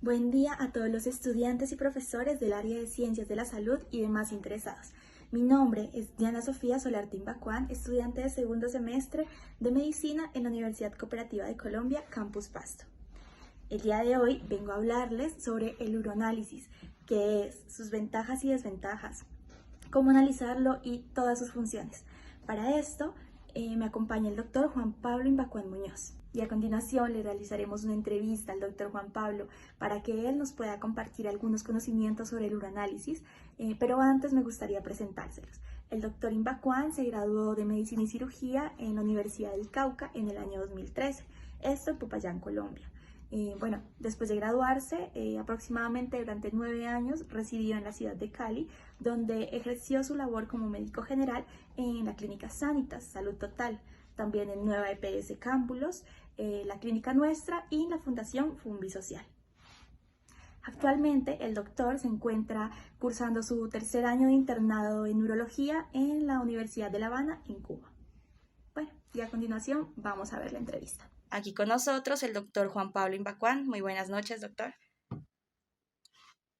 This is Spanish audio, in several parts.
Buen día a todos los estudiantes y profesores del área de Ciencias de la Salud y demás interesados. Mi nombre es Diana Sofía Solartín Bacuán, estudiante de segundo semestre de Medicina en la Universidad Cooperativa de Colombia, Campus Pasto. El día de hoy vengo a hablarles sobre el uroanálisis, qué es, sus ventajas y desventajas, cómo analizarlo y todas sus funciones. Para esto me acompaña el doctor Juan Pablo Imbacuán Muñoz. Y a continuación le realizaremos una entrevista al doctor Juan Pablo para que él nos pueda compartir algunos conocimientos sobre el uroanálisis, pero antes me gustaría presentárselos. El doctor Imbacuán se graduó de Medicina y Cirugía en la Universidad del Cauca en el año 2013, esto en Popayán, Colombia. Después de graduarse, aproximadamente durante 9 años residió en la ciudad de Cali, donde ejerció su labor como médico general en la clínica Sanitas, Salud Total, también en Nueva EPS Cámbulos, la clínica Nuestra y la Fundación Funvi Social. Actualmente el doctor se encuentra cursando su tercer año de internado en urología en la Universidad de La Habana, en Cuba. Bueno, y a continuación vamos a ver la entrevista. Aquí con nosotros el doctor Juan Pablo Imbacuán. Muy buenas noches, doctor.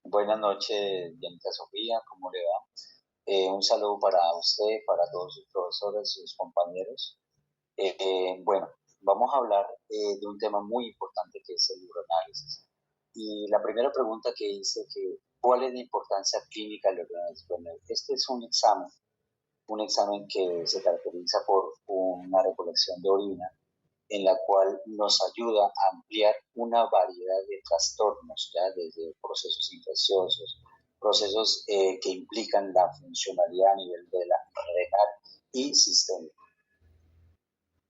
Buenas noches, Dianita Sofía, ¿cómo le va? Un saludo para usted, para todos sus profesores, sus compañeros. Vamos a hablar de un tema muy importante que es el uroanálisis. Y la primera pregunta que hice que ¿cuál es la importancia clínica del uroanálisis? Bueno, este es un examen que se caracteriza por una recolección de orina en la cual nos ayuda a ampliar una variedad de trastornos, ¿ya? Desde procesos infecciosos, procesos que implican la funcionalidad a nivel de la renal y sistémica.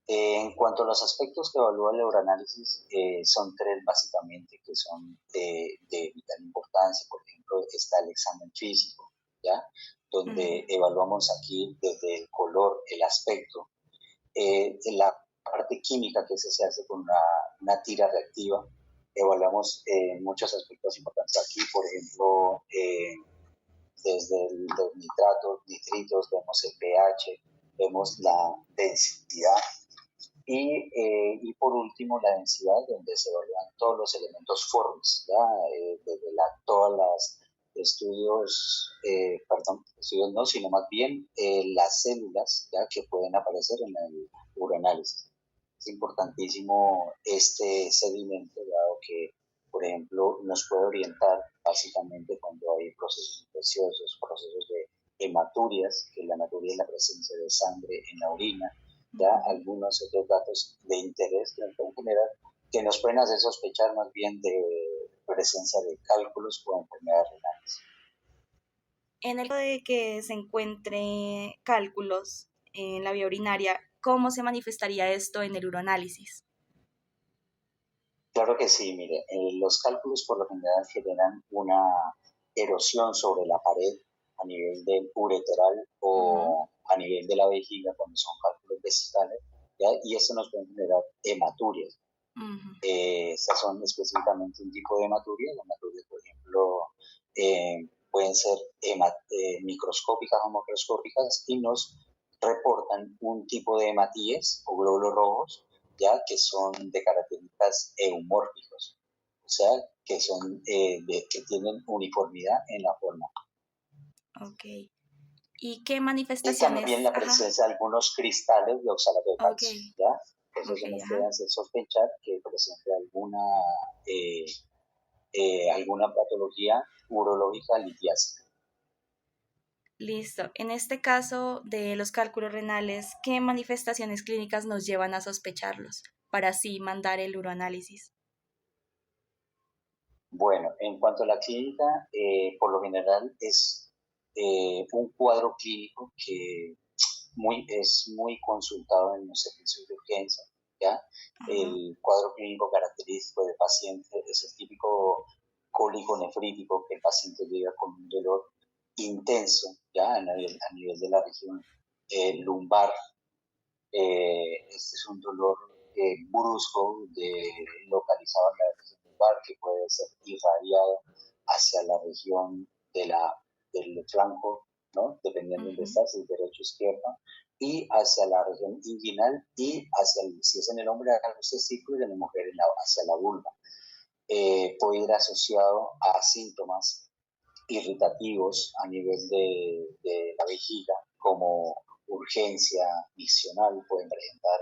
En cuanto a los aspectos que evalúa el uroanálisis, son tres básicamente que son de vital importancia. Por ejemplo, está el examen físico, ¿ya? Donde evaluamos aquí desde el color, el aspecto, la parte química que se hace con una tira reactiva. Evaluamos muchos aspectos importantes aquí, por ejemplo, desde los nitratos, nitritos, vemos el pH, vemos la densidad y por último la densidad, donde se evalúan todos los elementos formes, ¿ya? Desde todas las estudios no, sino más bien las células, ¿ya? Que pueden aparecer en el uroanálisis. Es importantísimo este sedimento, dado que, por ejemplo, nos puede orientar básicamente cuando hay procesos infecciosos, procesos de hematurias, que la hematuria es la presencia de sangre en la orina, ya algunos otros datos de interés que nos pueden generar, que nos pueden hacer sospechar más bien de presencia de cálculos o enfermedades renales. En el caso de que se encuentre cálculos en la vía urinaria, ¿cómo se manifestaría esto en el uroanálisis? Claro que sí, mire, los cálculos por lo general generan una erosión sobre la pared a nivel del ureteral o a nivel de la vejiga cuando son cálculos vesicales, ¿ya? Y esto nos puede generar hematurias. Estas son específicamente un tipo de hematuria. Las hematurias, por ejemplo, pueden ser microscópicas o macroscópicas y nos reportan un tipo de hematíes o glóbulos rojos, ya que son de características eumórficos, o sea, que son que tienen uniformidad en la forma. Ok. ¿Y qué manifestaciones? Y también la presencia de algunos cristales de oxalato de calcio, Okay. ¿ya? Eso nos puede hacer sospechar que presente alguna patología urológica litiásica. Listo. En este caso de los cálculos renales, ¿qué manifestaciones clínicas nos llevan a sospecharlos para así mandar el uroanálisis? Bueno, en cuanto a la clínica, por lo general es un cuadro clínico que es muy consultado en los servicios de urgencia, ¿ya? El cuadro clínico característico del paciente es el típico cólico nefrítico, que el paciente llega con un dolor intenso, ¿ya? A nivel de la región lumbar. Este es un dolor brusco, localizado en la región lumbar, que puede ser irradiado hacia la región del flanco, ¿no? Dependiendo de dónde está, si es derecho o izquierda, y hacia la región inguinal y si es en el hombre, hacia los testículos, y en la mujer hacia la vulva. puede ir asociado a síntomas irritativos a nivel de la vejiga, como urgencia miccional, pueden presentar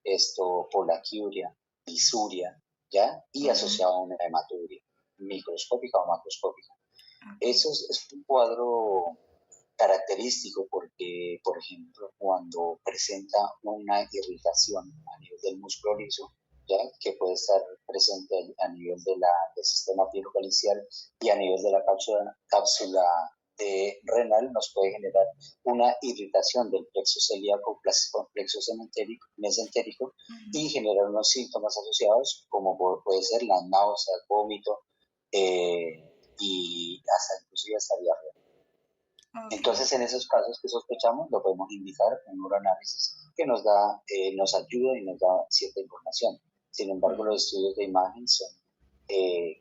esto, polaquiuria, disuria, ¿ya? Y Ujú. asociado a una hematuria, microscópica o macroscópica. Ok. Eso es un cuadro característico porque, por ejemplo, cuando presenta una irritación a nivel del músculo liso, ¿ya? Que puede estar presente a nivel del sistema pilocaricial y a nivel de la cápsula de renal, nos puede generar una irritación del plexo celíaco, plexo mesentérico, Ujú. y generar unos síntomas asociados como puede ser la náusea, vómito, y hasta inclusive hasta diarrea. Ok. Entonces, en esos casos que sospechamos, lo podemos indicar en un neuroanálisis que nos da, nos ayuda y nos da cierta información. Sin embargo, Ujú. los estudios de imagen son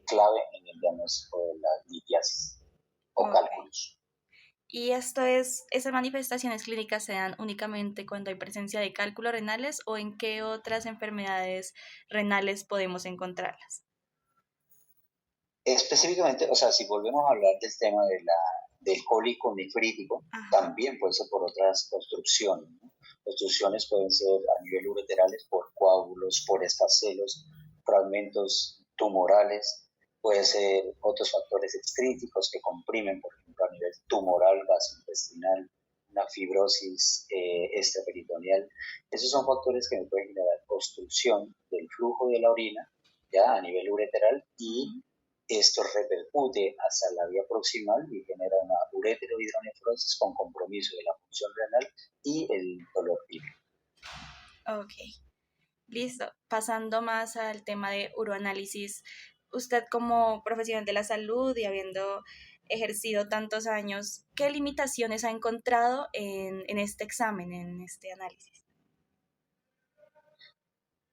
clave en el diagnóstico de la litiasis o Ok. cálculos. ¿Y esas manifestaciones clínicas se dan únicamente cuando hay presencia de cálculos renales o en qué otras enfermedades renales podemos encontrarlas? Específicamente, o sea, si volvemos a hablar del tema del cólico nefrítico, Ajá. también puede ser por otras obstrucciones, ¿no? Obstrucciones pueden ser a nivel ureterales por coágulos, por espacelos, fragmentos tumorales, puede ser otros factores excríticos que comprimen, por ejemplo, a nivel tumoral, gastrointestinal, una fibrosis extraperitoneal. Esos son factores que me pueden generar obstrucción del flujo de la orina, ya a nivel ureteral, y Ujú. esto repercute hacia la vía proximal y genera una ureterohidronefrosis con compromiso de la función renal y el dolor pírico. Ok, listo. Pasando más al tema de uroanálisis, usted como profesional de la salud y habiendo ejercido tantos años, ¿qué limitaciones ha encontrado en este examen, en este análisis?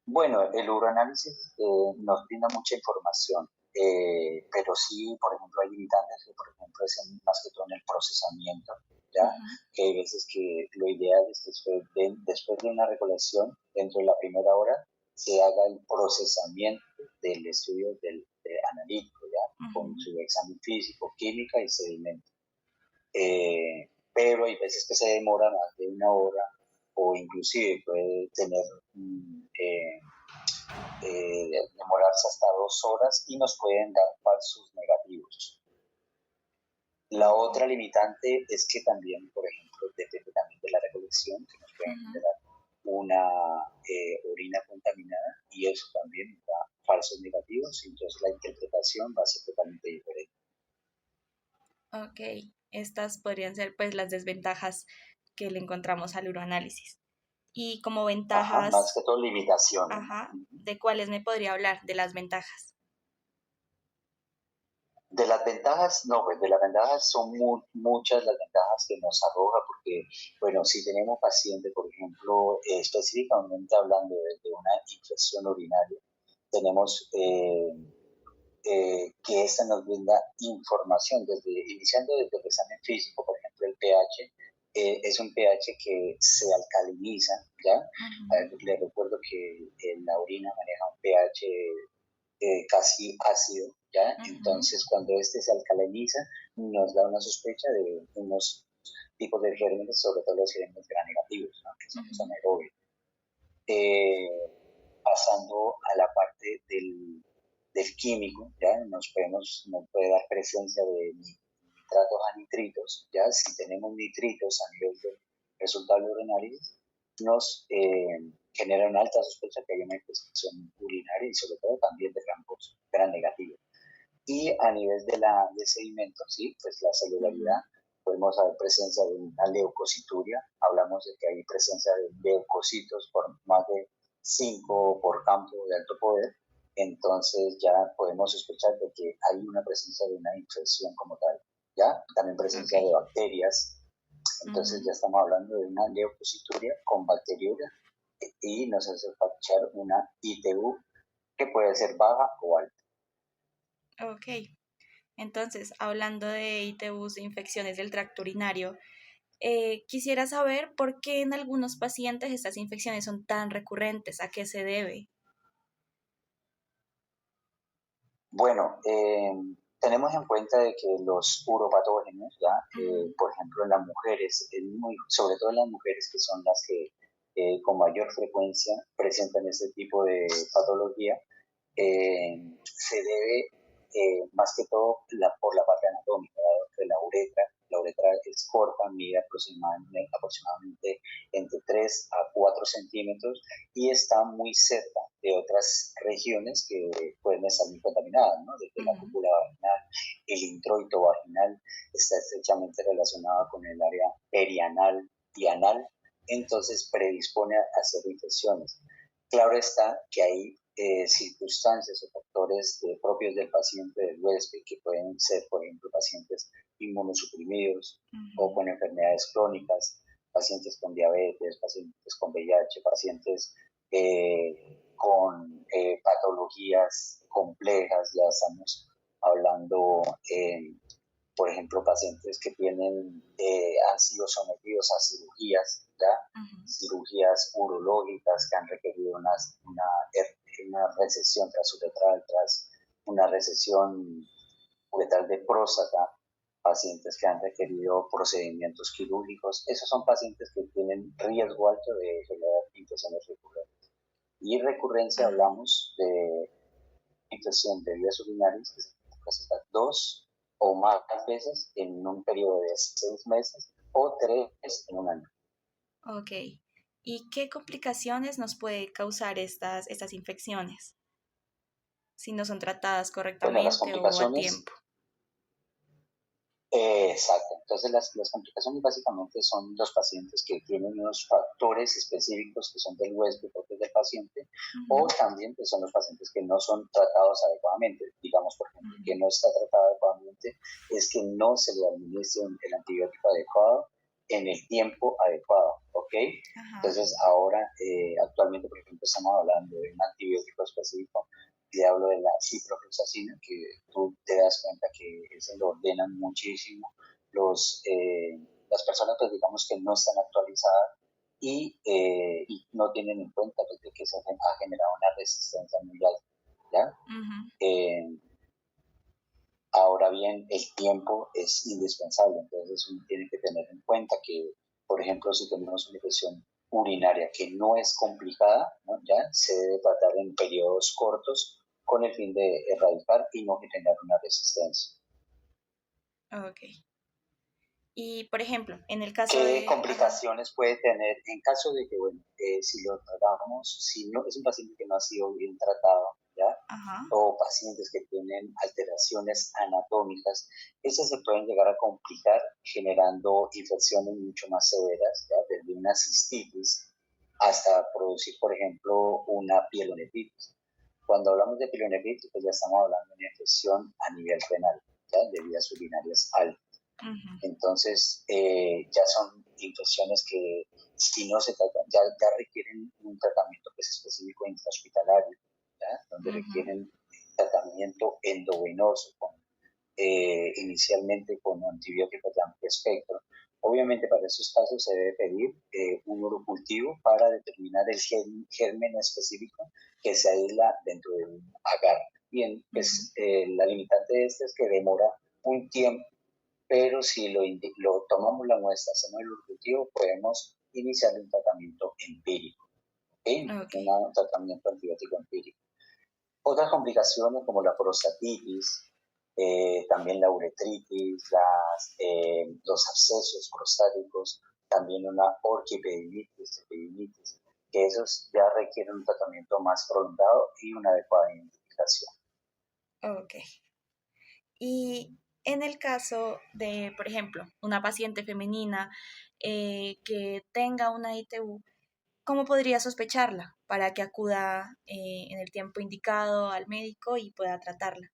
Bueno, el uroanálisis nos brinda mucha información, pero sí, por ejemplo, hay limitantes que, por ejemplo, es más que todo en el procesamiento, ¿ya? Ujú. Que hay veces que lo ideal es que después de una recolección, dentro de la primera hora, se haga el procesamiento del estudio del analítico, ¿ya? Con Ujú. su examen físico, química y sedimento. Pero hay veces que se demora más de una hora o inclusive puede tener demorarse hasta 2 horas y nos pueden dar falsos negativos. La Ok. otra limitante es que también, por ejemplo, depende también de la recolección, que nos pueden Ujú. generar una orina contaminada y eso también da falsos negativos, entonces la interpretación va a ser totalmente diferente. Ok, estas podrían ser pues las desventajas que le encontramos al uroanálisis. Y como Ajá, más ventajas, que todo limitaciones, ¿no? ajá, ¿de cuáles me podría hablar? De las ventajas. De las ventajas, no, pues de las ventajas son muchas las ventajas que nos arroja, porque, bueno, si tenemos paciente, por ejemplo, específicamente hablando de una infección urinaria, tenemos que esta nos brinda información, iniciando desde el examen físico, por ejemplo, el pH, es un pH que se alcaliniza, ¿ya? Ujú. Les recuerdo que la orina maneja un pH casi ácido, ¿ya? Ujú. Entonces, cuando este se alcaliniza, nos da una sospecha de unos tipos de gérmenes, sobre todo los gérmenes gram negativos, ¿no? Que son los Ujú. anaerobios. Pasando a la parte del químico, ¿ya? Nos puede dar presencia de nitratos a nitritos, ¿ya? Si tenemos nitritos a nivel del resultado del análisis, nos genera una alta sospecha que hay una infección urinaria y sobre todo también de gran negativo. Y a nivel de sedimento, sí, pues la celularidad, Ujú. podemos haber presencia de una leucocituria, hablamos de que hay presencia de leucocitos por más de 5 por campo de alto poder, entonces ya podemos sospechar de que hay una presencia de una infección como tal, ¿ya? También Ok. presencia de bacterias, entonces Ujú. ya estamos hablando de una leucocituria con bacteriuria y nos hace sospechar una ITU que puede ser baja o alta. Ok. Entonces, hablando de ITUs e infecciones del tracto urinario, quisiera saber por qué en algunos pacientes estas infecciones son tan recurrentes, a qué se debe. Bueno, tenemos en cuenta de que los uropatógenos, ya, Ujú, por ejemplo, en las mujeres, sobre todo en las mujeres que son las que con mayor frecuencia presentan este tipo de patología, se debe más que todo por la parte anatómica, dado que la uretra es corta, mide aproximadamente entre 3 a 4 centímetros y está muy cerca de otras regiones que pueden estar muy contaminadas, ¿no? Desde la ujú. cúpula vaginal, el introito vaginal está estrechamente relacionado con el área perianal y anal, entonces predispone a hacer infecciones. Claro está que hay circunstancias o factores propios del paciente, del huésped, que pueden ser, por ejemplo, pacientes inmunosuprimidos o Ujú, con enfermedades crónicas, pacientes con diabetes, pacientes con VIH, pacientes con patologías complejas, ya estamos hablando, por ejemplo, pacientes que han sido sometidos a cirugías, ¿ya? ujú. Cirugías urológicas que han requerido una recesión transuretral, tras una recesión uretral de próstata, pacientes que han requerido procedimientos quirúrgicos. Esos son pacientes que tienen riesgo alto de generar infecciones recurrentes. Y recurrencia Ah, hablamos de infección de vías urinarias que se presenta 2 o más veces en un periodo de 6 meses o 3 en un año. ok. ¿Y qué complicaciones nos puede causar estas infecciones si no son tratadas Bueno, las correctamente o a complicaciones, tiempo? exacto. Entonces, las complicaciones básicamente son los pacientes que tienen unos factores específicos que son del huésped propios del paciente, o Ujú, también que son los pacientes que no son tratados adecuadamente. Digamos, por ejemplo, ujú. que no está tratado adecuadamente es que no se le administra el antibiótico adecuado en el tiempo adecuado, ¿ok? Ajá. Entonces, ahora, actualmente, por ejemplo, estamos hablando de un antibiótico específico. Le hablo de la ciprofloxacina, que tú te das cuenta que se lo ordenan muchísimo las personas, pues digamos que no están actualizadas y no tienen en cuenta pues, de que se ha generado una resistencia muy alta, ¿ya? Ujú. Eh, Ahora bien, el tiempo es indispensable, entonces uno tiene que tener en cuenta que, por ejemplo, si tenemos una infección urinaria que no es complicada, ¿no? Ya se debe tratar en periodos cortos con el fin de erradicar y no generar una resistencia. Ok. Y por ejemplo, en el caso ¿Qué de... Ajá, complicaciones puede tener en caso de que, bueno, si lo tratamos, si no es un paciente que no ha sido bien tratado, ¿ya? ajá. O pacientes que tienen alteraciones anatómicas, esas se pueden llegar a complicar generando infecciones mucho más severas, ¿ya? Desde una cistitis hasta producir, por ejemplo, una pielonefritis. Cuando hablamos de pielonefritis, pues ya estamos hablando de una infección a nivel renal, ¿ya? De vías urinarias altas. Ujú, Entonces, ya son infecciones que si no se tratan, ya requieren un tratamiento que es específico intrahospitalario, ¿ya? Donde ujú. requieren tratamiento endovenoso, inicialmente con antibióticos de amplio espectro. Obviamente para esos casos se debe pedir un urocultivo para determinar el germen específico que se aísla dentro de un agar. Bien, Ujú. pues la limitante de este es que demora un tiempo, pero si lo tomamos la muestra, hacemos el cultivo, podemos iniciar un tratamiento empírico, ¿okay? Ok. Un tratamiento antibiótico empírico. Otras complicaciones como la prostatitis, también la uretritis, los abscesos prostáticos, también una orquipedinitis, epidinitis, que esos ya requieren un tratamiento más prolongado y una adecuada identificación. Ok. Y en el caso de, por ejemplo, una paciente femenina que tenga una ITU, ¿cómo podría sospecharla para que acuda en el tiempo indicado al médico y pueda tratarla?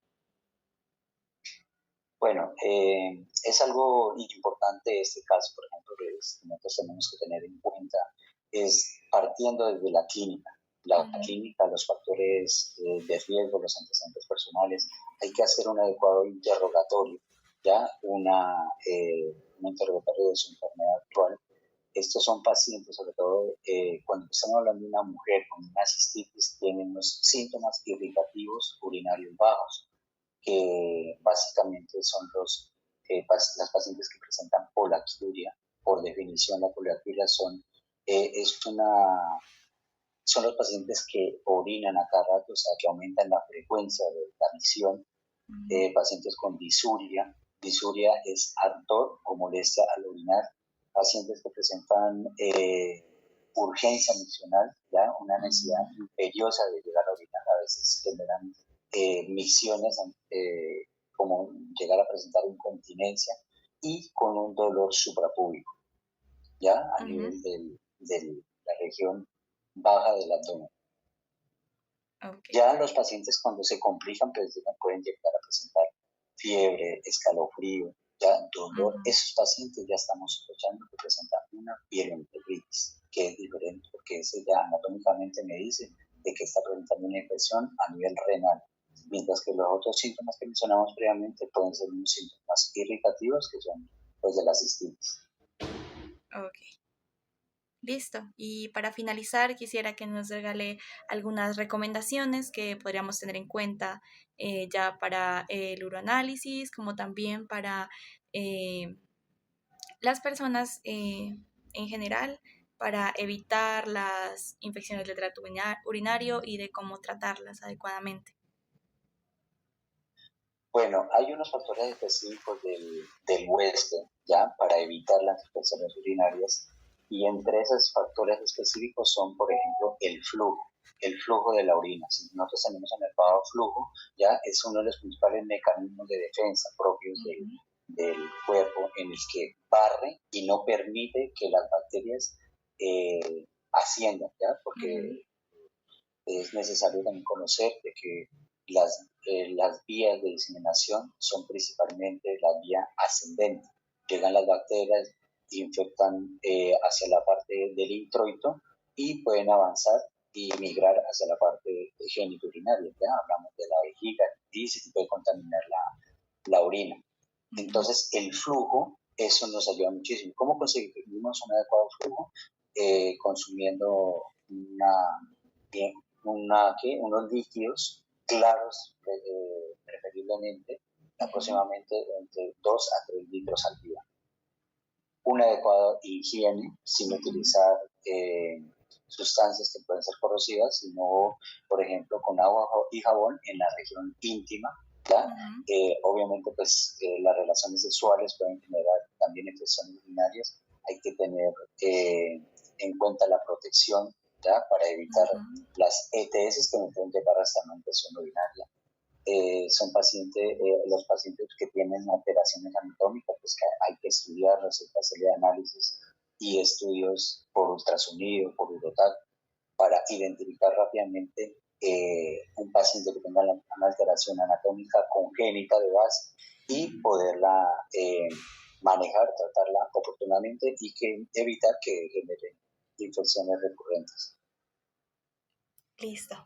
Bueno, es algo importante este caso, por ejemplo, que nosotros tenemos que tener en cuenta, es partiendo desde la clínica. La Ujú, clínica, los factores de riesgo, los antecedentes personales, hay que hacer un adecuado interrogatorio, ya un interrogatorio de su enfermedad actual. Estos son pacientes, sobre todo cuando estamos hablando de una mujer con una cistitis, tienen unos síntomas irritativos urinarios bajos. que básicamente son las pacientes que presentan polaquiuria. Por definición, la polaquiuria es son los pacientes que orinan a cada rato, o sea, que aumentan la frecuencia de la visión. Pacientes con disuria. Disuria es ardor o molestia al orinar. Pacientes que presentan urgencia miccional, ¿ya? Una necesidad imperiosa de llegar a orinar. A veces generan micciones, como llegar a presentar incontinencia y con un dolor suprapúbico, ¿ya? A nivel de la región baja del abdomen. Okay. Ya los pacientes cuando se complican pues, pueden llegar a presentar fiebre, escalofrío, ya dolor. Esos pacientes ya estamos sospechando que presentan una pielonefritis, que es diferente porque ese ya anatómicamente me dice de que está presentando una infección a nivel renal, mientras que los otros síntomas que mencionamos previamente pueden ser unos síntomas irritativos que son los de la cistitis. Ok. Listo. Y para finalizar, quisiera que nos regale algunas recomendaciones que podríamos tener en cuenta ya para el uroanálisis, como también para las personas en general, para evitar las infecciones del tracto urinario y de cómo tratarlas adecuadamente. Bueno, hay unos factores específicos del huésped, ¿ya? Para evitar las infecciones urinarias. Y entre esos factores específicos son, por ejemplo, el flujo de la orina. Si nosotros tenemos un elevado flujo, ya es uno de los principales mecanismos de defensa propios del cuerpo, en el que barre y no permite que las bacterias asciendan, ¿ya? Porque es necesario también conocer de que las vías de diseminación son principalmente la vía ascendente. Llegan las bacterias, infectan hacia la parte del introito y pueden avanzar y migrar hacia la parte genitourinaria. ¿Ya? Hablamos de la vejiga y se puede contaminar la orina. Entonces, el flujo, eso nos ayuda muchísimo. ¿Cómo conseguimos un adecuado flujo? Consumiendo unos líquidos claros, preferiblemente, aproximadamente entre 2 a 3 litros al día. Una adecuada higiene, sin utilizar sustancias que pueden ser corrosivas, sino, por ejemplo, con agua y jabón en la región íntima. Obviamente, pues las relaciones sexuales pueden generar también infecciones urinarias. Hay que tener en cuenta la protección, ¿ya? Para evitar las ETS que nos pueden llevar hasta una infección urinaria. Son los pacientes que tienen alteraciones anatómicas, pues que hay que estudiarlos, hay que hacerle análisis y estudios por ultrasonido, por urotac, para identificar rápidamente un paciente que tenga una alteración anatómica congénita de base y poderla manejar, tratarla oportunamente y evitar que genere infecciones recurrentes. Listo.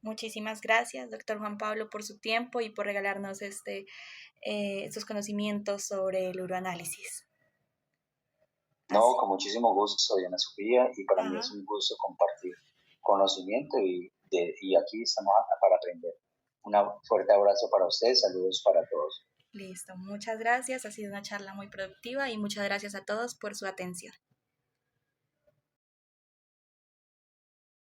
Muchísimas gracias, doctor Juan Pablo, por su tiempo y por regalarnos estos conocimientos sobre el uroanálisis. No, con muchísimo gusto, soy Ana Sofía, y para mí es un gusto compartir conocimiento y aquí estamos para aprender. Un fuerte abrazo para ustedes, saludos para todos. Listo, muchas gracias, ha sido una charla muy productiva y muchas gracias a todos por su atención.